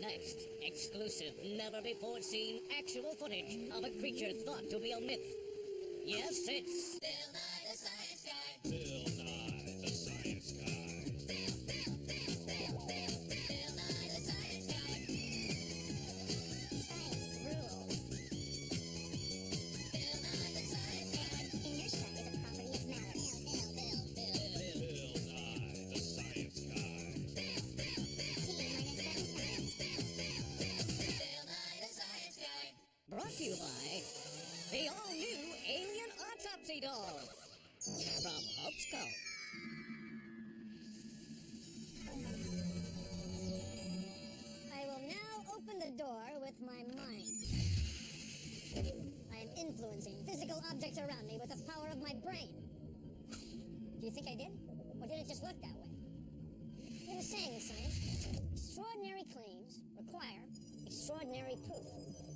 Next, exclusive, never-before-seen actual footage of a creature thought to be a myth. Yes, it's Bill Nye the Science Guy. Bill Nye the Science Guy. Bill Nye the Science Guy. Science rules. Bill Nye the Science Guy. Inertia is a property of matter. Bill Nye the Science Guy. Bill Nye the Science Guy. Brought to you by the all-new Alien Autopsy Doll from Hope's Cove. I will now open the door with my mind. I am influencing physical objects around me with the power of my brain. Do you think I did? Or did it just look that way? There's a saying in science: extraordinary claims require extraordinary proof.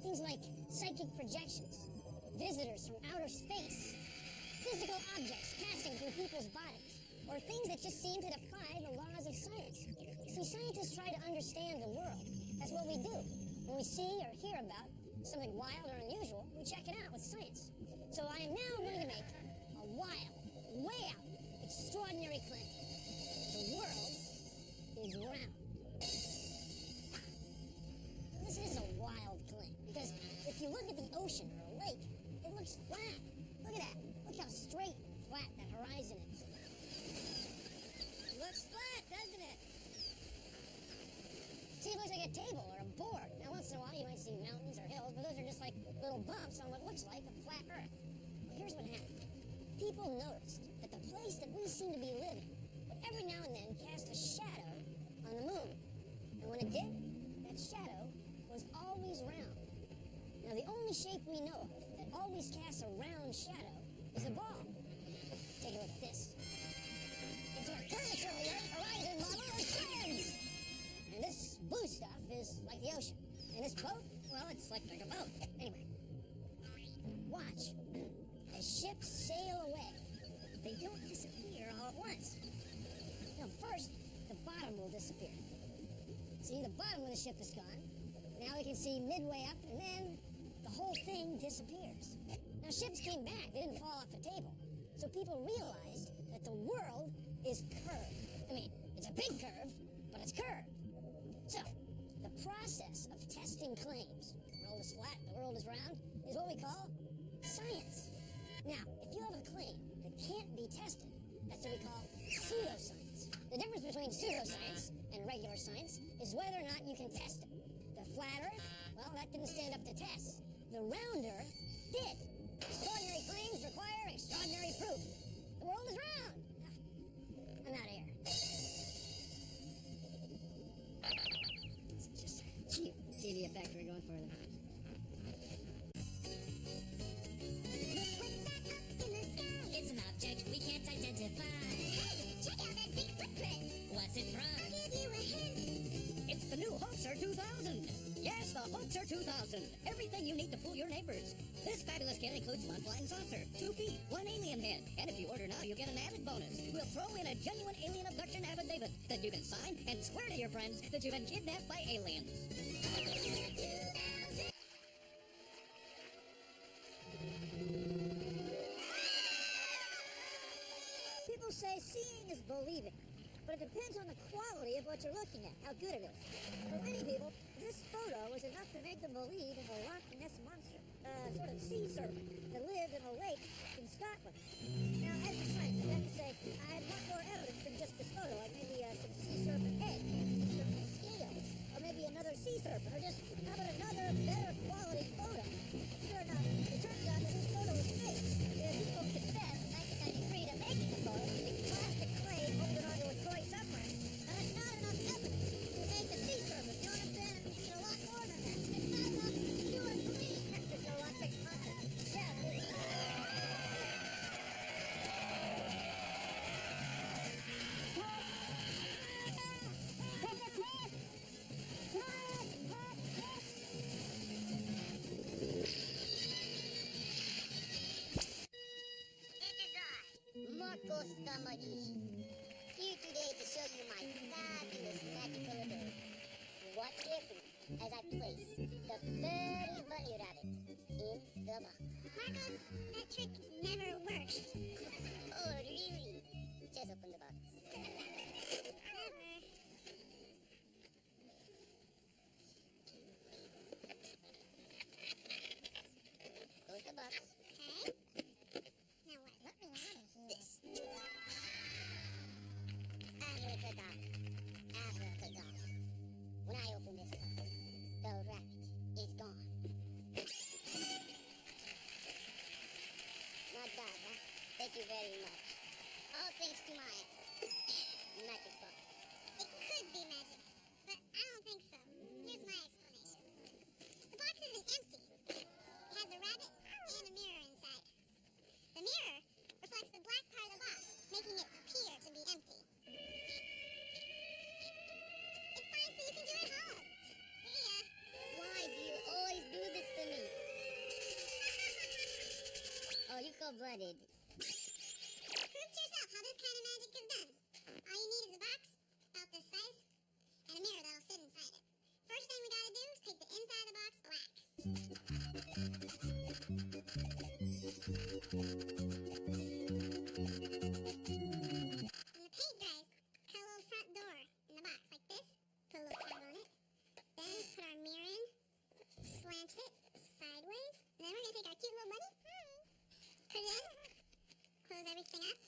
Things like psychic projections, visitors from outer space, physical objects passing through people's bodies, or things that just seem to defy the laws of science. See, scientists try to understand the world. That's what we do. When we see or hear about something wild or unusual, we check it out with science. So I am now going to make a wild, way out, extraordinary claim. The world is round. This is a wild claim, because if you look at the ocean or a lake, it looks flat. Look at that. Look how straight and flat that horizon is. It looks flat, doesn't it? See, it looks like a table or a board. Now, once in a while, you might see mountains or hills, but those are just like little bumps on what looks like a flat Earth. Well, here's what happened. People noticed that the place that we seem to be living would every now and then cast a shadow on the moon. And when it did, that shadow was always round. Now, the only shape we know of that always casts a round shadow is a ball. Take a look at this. It's a curvature of the Earth horizon model of science. And this blue stuff is like the ocean. And this boat, well, it's like a boat. Anyway, watch. As ships sail away, they don't disappear all at once. Now, first, the bottom will disappear. See, the bottom of the ship is gone. Now we can see midway up, and then the whole thing disappears. Now, ships came back. They didn't fall off the table. So people realized that the world is curved. I mean, it's a big curve, but it's curved. So, the process of testing claims, the world is flat, the world is round, is what we call science. Now, if you have a claim that can't be tested, that's what we call pseudoscience. The difference between pseudoscience and regular science is whether or not you can test it. The flat Earth, well, that didn't stand up to tests. The round Earth did. Extraordinary claims require extraordinary proof. The world is round. I'm out of here. It's just a cheap TV effect we're going for. What's that up in the sky? It's an object we can't identify. Hey, check out that big footprint. What's it I'll from? give you a hint. It's the new Hoaxer 2000. Yes, the Hoaxer 2000. Everything you need to fool your neighbors. This fabulous kit includes one flying saucer, 2 feet, 1 alien head, and if you order now, you get an added bonus. We'll throw in a genuine alien abduction affidavit that you can sign and swear to your friends that you've been kidnapped by aliens. People say seeing is believing, but it depends on the quality of what you're looking at, how good it is. For many people, this photo was enough to make them believe in the Loch Ness Monster, a sort of sea serpent that lived in a lake in Scotland. Now, as a scientist, I have to say, I had much more evidence than just this photo, like maybe some sea serpent eggs, sea serpent scales, or maybe another sea serpent, or just, how about another better quality photo? Sure enough, it turns out that this photo was fake. People confessed in 1993 to making the photo using plastic clay molded onto a toy submarine. Now, that's not enough evidence to make a sea serpent. You know what I'm saying? You need a lot more than that. It's not enough to do it for me. There's no Loch Ness Monster. Yeah, there is. as I place the furry bunny rabbit in the box. Marcos, that trick never works. Oh, really? Just open the box. Close the box. Okay. Now what? Let me out of here. This. Abracadabra. Abracadabra. When I open this box, the rabbit is gone. Not bad, huh? Thank you very much. All thanks to my magic box. It could be magic, but I don't think so. Here's my explanation. The box isn't empty. It has a rabbit and a mirror inside. The mirror reflects the black part of the box, making it appear to be empty. It's fine, so you can do it at home. See ya. Why do you always do this to me? Oh, you cold-blooded. Prove to yourself how this kind of magic is done. All you need is a box, about this size, and a mirror that'll fit inside it. First thing we gotta do is paint the inside of the box black. When the paint dries, cut a little front door in the box like this. Put a little tab on it. Then put our mirror in, slant it sideways, and then we're gonna take our cute little bunny, put it in, close everything up.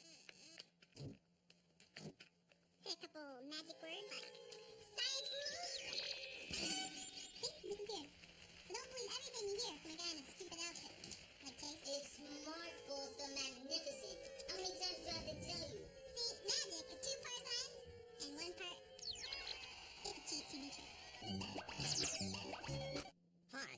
Say a couple magic words like science me. See, disappeared. So don't believe everything you hear from a guy in a stupid outfit like Jason. It's Marcos the Magnificent. How many times do I have to tell you? See, magic is 2 part science and 1 part. It's a cheat TV trick. Hi,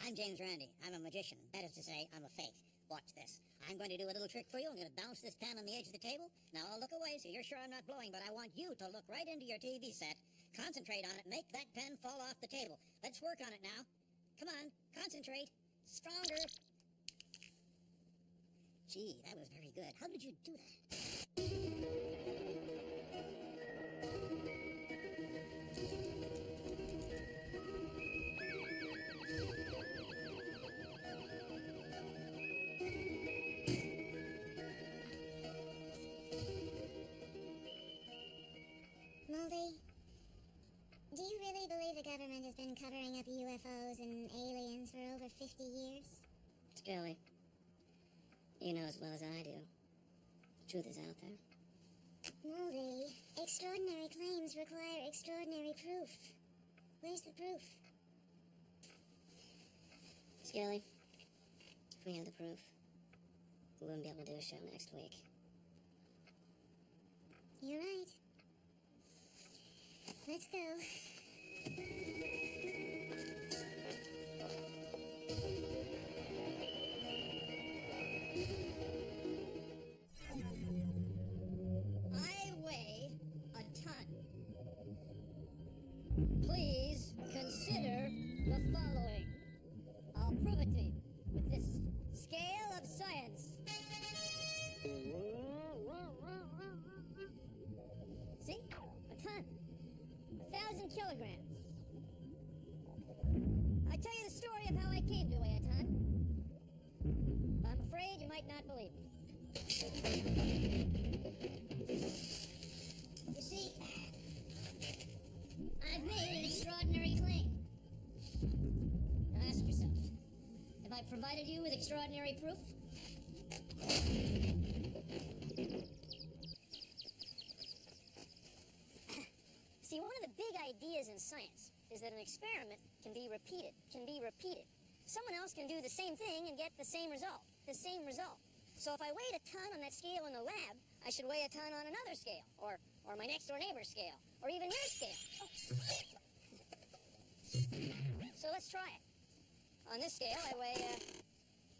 I'm James Randi. I'm a magician. That is to say, I'm a fake. Watch this. I'm going to do a little trick for you. I'm going to bounce this pen on the edge of the table. Now, I'll look away so you're sure I'm not blowing, but I want you to look right into your TV set, concentrate on it, make that pen fall off the table. Let's work on it now. Come on, concentrate. Stronger. Gee, that was very good. How did you do that? Moldy, do you really believe the government has been covering up UFOs and aliens for over 50 years? Skelly, you know as well as I do. The truth is out there. Moldy, extraordinary claims require extraordinary proof. Where's the proof? Skelly, if we had the proof, we wouldn't be able to do a show next week. You're right. Let's go. I weigh a ton. Please consider the following. I'll prove it to you with this scale of science. See? A ton. 1,000 kilograms. I tell you the story of how I came to weigh a ton. I'm afraid you might not believe me. You see, I've made an extraordinary claim. Now ask yourself, have I provided you with extraordinary proof? See, one of the big ideas in science is that an experiment can be repeated. Someone else can do the same thing and get the same result. So if I weighed a ton on that scale in the lab, I should weigh a ton on another scale, or my next door neighbor's scale, or even your scale. So let's try it. On this scale, I weigh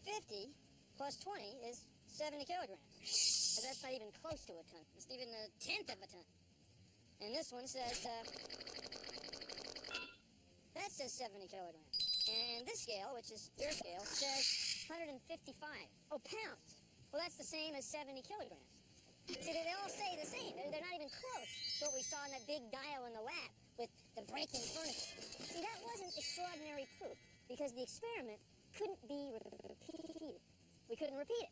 50 plus 20 is 70 kilograms. But that's not even close to a ton. It's not even a tenth of a ton. And this one says, that says 70 kilograms. And this scale, which is your scale, says 155. Oh, pounds. Well, that's the same as 70 kilograms. See, they all say the same. They're not even close to what we saw in that big dial in the lab with the breaking furniture. See, that wasn't extraordinary proof, because the experiment couldn't be repeated. We couldn't repeat it.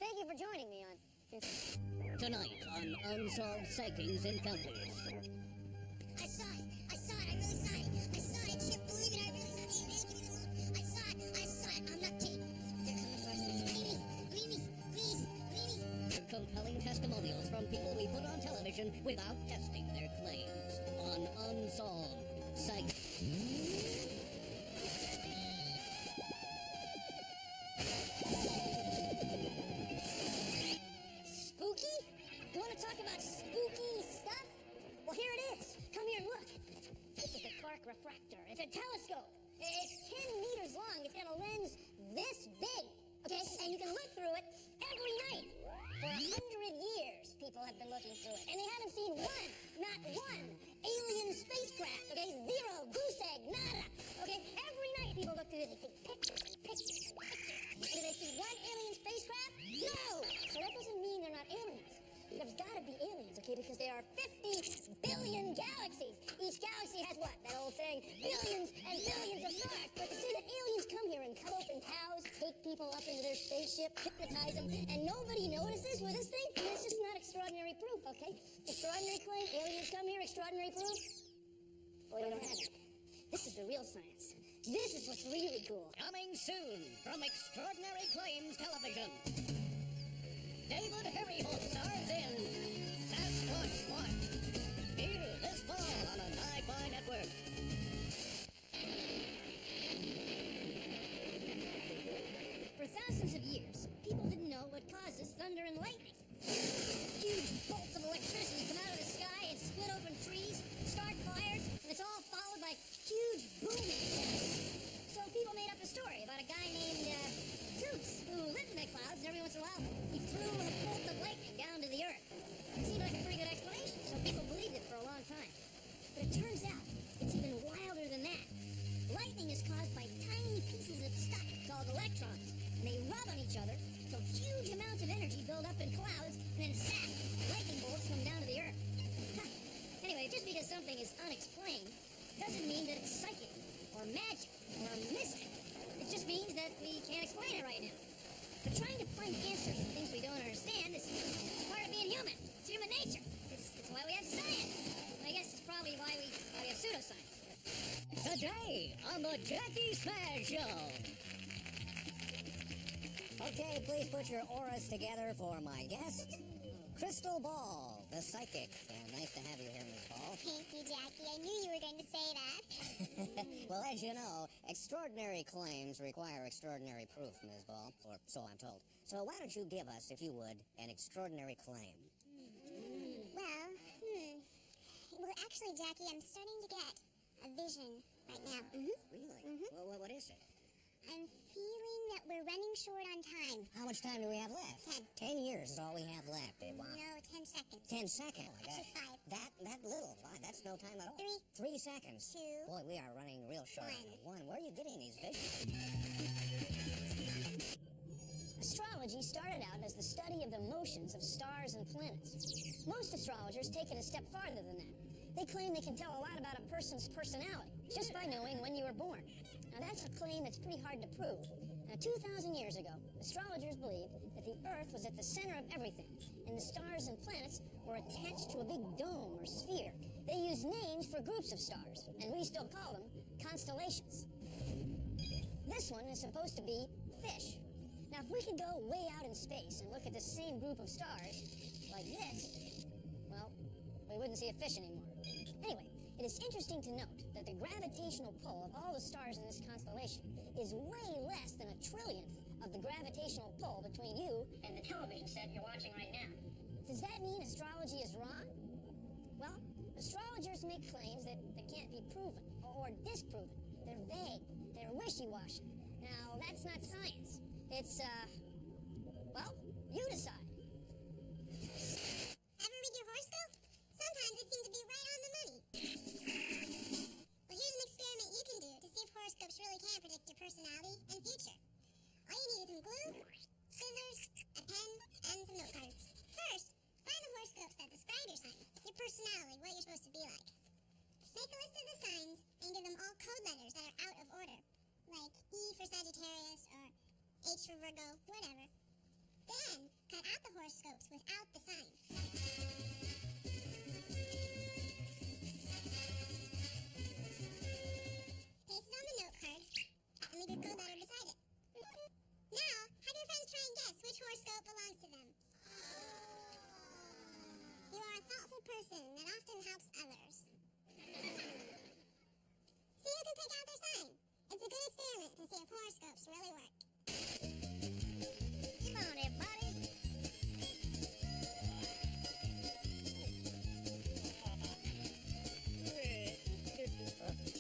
Thank you for joining me on... Tonight on Unsolved Sightings Encounters. I saw it. I saw it. I really saw it. I saw it. I can't believe it. I really saw it. Leave me alone. I saw it. I saw it. I'm not kidding. They're coming for us. Leave me. Please. Leave me. Compelling testimonials from people we put on television without testing their claims on Unsolved Sightings. Spooky? You want to talk about spooky stuff? Well, here it is. Come here and look. This is a Clark refractor. It's a telescope. It's 10 meters long. It's got a lens this big. Okay? And you can look through it every night. For 100 years, people have been looking through it. And they haven't seen one, not one, alien spacecraft. Okay? Zero, goose egg, nada. Okay? Every night people look through it. They take pictures and pictures and pictures. And do they see one alien spacecraft? No! So that doesn't mean they're not aliens. There's gotta be aliens, okay? Because there are 50 billion galaxies. Each galaxy has what? That old saying, billions and billions of stars. But to say that aliens come here and cut open cows, take people up into their spaceship, hypnotize them, and nobody notices with this thing, that's just not extraordinary proof, okay? Extraordinary claim, aliens come here, extraordinary proof? Well, we don't have it. This is the real science. This is what's really cool. Coming soon from Extraordinary Claims Television. David Harryholt stars in Sasquatch Watch. Here this fall on a Sci-Fi Network. For thousands of years, people didn't know what causes thunder and lightning. Huge bolts of electricity come out of the sky and split open trees, start fires, and it's all followed by huge booming sounds. So people made up a story about a guy named Toots, who lived in the clouds, and every once in a while he threw a bolt of lightning down to the earth. It seemed like a pretty good explanation, so people believed it for a long time. But it turns out it's even wilder than that. Lightning is caused by tiny pieces of stuff called electrons, and they rub on each other till huge amounts of energy build up in clouds, and then zap, lightning bolts come down to the earth. Huh. Anyway, just because something is unexplained doesn't mean that it's psychic, or magic, or mystic. It just means that we can't explain it right now. But trying to find answers to things we don't understand is part of being human. It's human nature. It's why we have science. I guess it's probably why we have pseudoscience. Today on the Jackie Smash Show. Okay, please put your auras together for my guest, Crystal Ball, the psychic. Nice to have you here, Miss Ball. Thank you, Jackie. I knew you were going to say that. Well, as you know, extraordinary claims require extraordinary proof, Ms. Ball, or so I'm told. So why don't you give us, if you would, an extraordinary claim? Well, actually, Jackie, I'm starting to get a vision right now. Really? Well, what is it? I'm feeling that we're running short on time. How much time do we have left? 10. 10 years is all we have left. Wow. No, 10 seconds. 10 seconds. Oh, my God. Actually, 5. That little. Wow, that's no time at all. 3. 3 seconds. 2. Boy, we are running real short. 1. Where are you getting these visions? Astrology started out as the study of the motions of stars and planets. Most astrologers take it a step farther than that. They claim they can tell a lot about a person's personality just by knowing when you were born. Now that's a claim that's pretty hard to prove. Now 2,000 years ago, astrologers believed that the Earth was at the center of everything, and the stars and planets were attached to a big dome or sphere. They used names for groups of stars, and we still call them constellations. This one is supposed to be fish. Now if we could go way out in space and look at the same group of stars, like this, well, we wouldn't see a fish anymore. Anyway, it is interesting to note that the gravitational pull of all the stars in this constellation is way less than a trillionth of the gravitational pull between you and the television set you're watching right now. Does that mean astrology is wrong? Well, astrologers make claims that can't be proven or disproven. They're vague. They're wishy-washy. Now, that's not science. It's, well, you decide. Ever read your horoscope? Sometimes it seems to be right on the money. Well, here's an experiment you can do to see if horoscopes really can predict your personality and future. All you need is some glue, scissors, a pen, and some note cards. First, find the horoscopes that describe your sign, your personality, what you're supposed to be like. Make a list of the Virgo, whatever. Then, cut out the horoscopes without the sign. Paste it on the note card, and leave your code letter beside it. Now, have your friends try and guess which horoscope belongs to them. You are a thoughtful person that often helps others. See who can pick out their sign. It's a good experiment to see if horoscopes really work. Come on, everybody.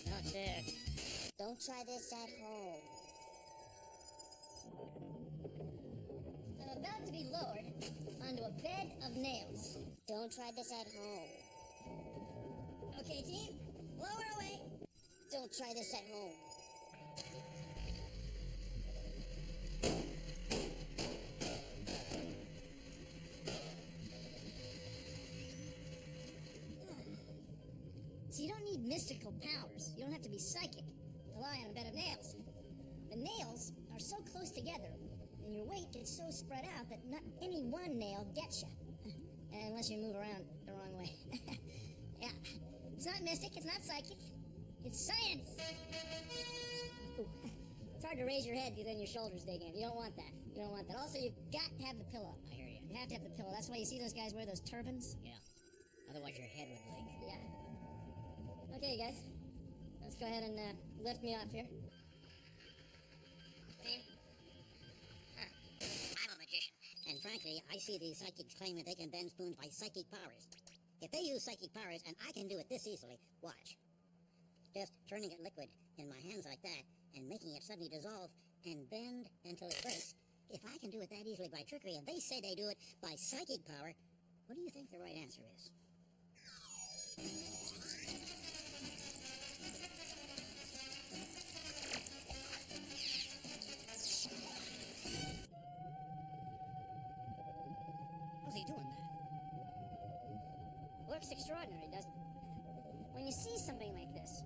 Not there. Don't try this at home. I'm about to be lowered onto a bed of nails. Don't try this at home. Okay, team, lower away. Don't try this at home. So you don't need mystical powers. You don't have to be psychic to lie on a bed of nails. The nails are so close together, and your weight gets so spread out that not any one nail gets you. Unless you move around the wrong way. Yeah. It's not mystic, it's not psychic. It's science. Ooh. It's hard to raise your head because then your shoulders dig in. You don't want that. You don't want that. Also, you've got to have the pillow. I hear you. You have to have the pillow. That's why you see those guys wear those turbans. Yeah. Otherwise your head would leak. Yeah. Okay, guys. Let's go ahead and lift me off here. Team? I'm a magician, and frankly, I see these psychics claim that they can bend spoons by psychic powers. If they use psychic powers, and I can do it this easily, watch. Just turning it liquid in my hands like that, and making it suddenly dissolve and bend until it breaks. If I can do it that easily by trickery, and they say they do it by psychic power, what do you think the right answer is? How's he doing that? Looks extraordinary, doesn't it? When you see something like this,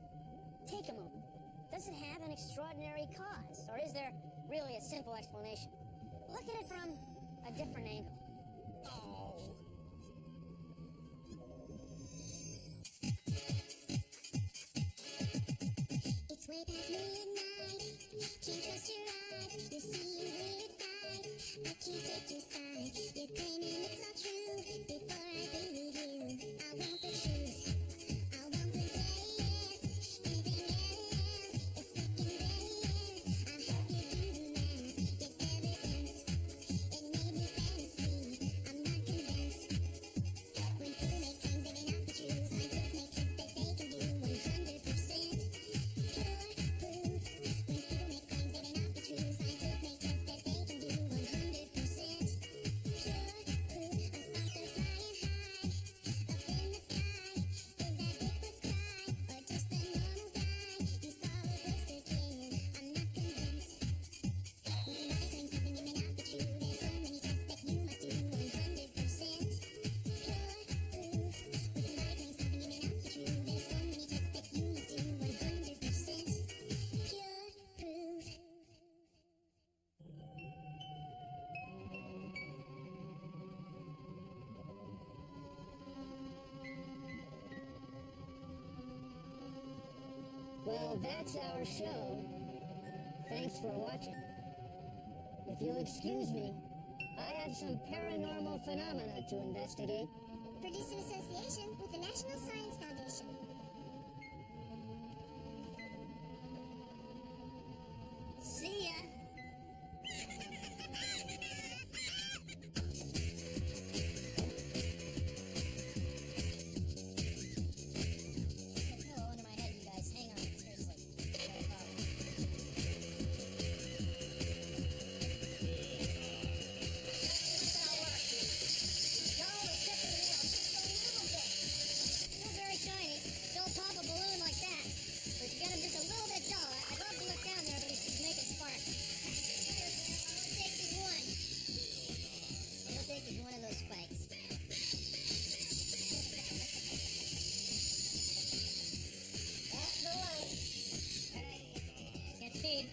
take a moment. Does it have an extraordinary cause? Or is there really a simple explanation? Look at it from a different angle. Oh! It's way past midnight. Can't trust your eyes. You're seeing weird sights. I can't take your side. You're claiming it's not true. Before I believe you, I want the truth. I want the yes. Anything else is secondary. I hope you do the math. Get evidence. It made me fantasy. I'm not convinced. When people make claims that ain't not the truth, scientists make claims that they can do 100%. Well, that's our show. Thanks for watching. If you'll excuse me, I have some paranormal phenomena to investigate. Produced in association with the National Science Foundation. See ya! Pillow under my head, you guys. Hang on, seriously. Still very shiny. Still pop a balloon like that. But you got him just a little bit dull. I'd love to look down there, but he's making spark. All it takes is one. All it takes is one of those spikes. That's the light. All right. Get speed.